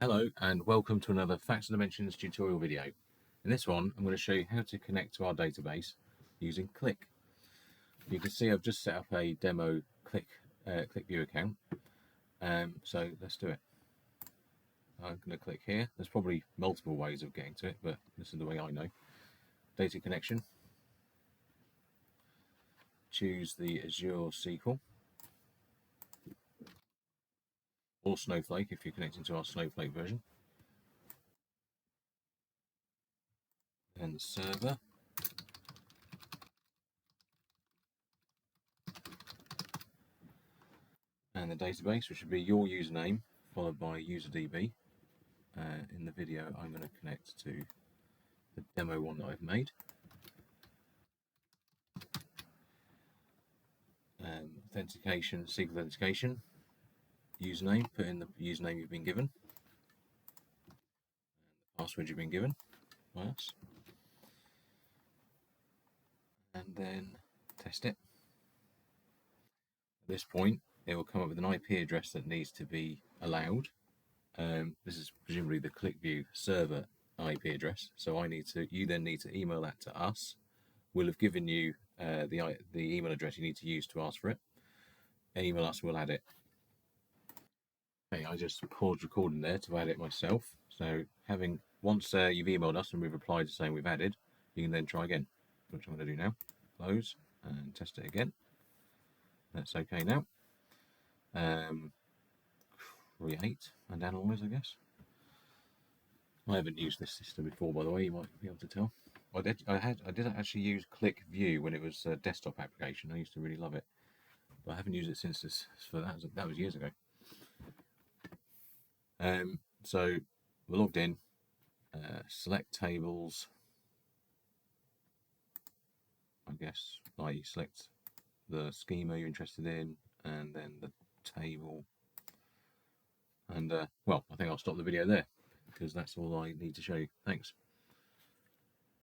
Hello and welcome to another Facts and Dimensions tutorial video. In this one I'm going to show you how to connect to our database using Qlik. You can see I've just set up a demo QlikView account, so let's do it. I'm going to click here. There's probably multiple ways of getting to it, but this is the way I know. Data connection. Choose the Azure SQL or Snowflake if you're connecting to our Snowflake version. Then the server. And the database, which would be your username followed by userdb. In the video I'm going to connect to the demo one that I've made. Authentication, SQL authentication, username, put in the username you've been given, and the password you've been given by us, and then test it. At this point it will come up with an IP address that needs to be allowed. This is presumably the QlikView server IP address, so you then need to email that to us. We'll have given you the email address you need to use to ask for it. Email us, we'll add it. Okay, I just paused recording there to add it myself. So once you've emailed us and we've replied to saying we've added, you can then try again, which I'm going to do now. Close and test it again. That's okay now. Create and analyze, I guess. I haven't used this system before, by the way. You might be able to tell. I did actually use QlikView when it was a desktop application. I used to really love it, but I haven't used it since this. So that was years ago. So we're logged in. Select tables. I guess you select the schema you're interested in, and then the table. And well, I think I'll stop the video there because that's all I need to show you. Thanks.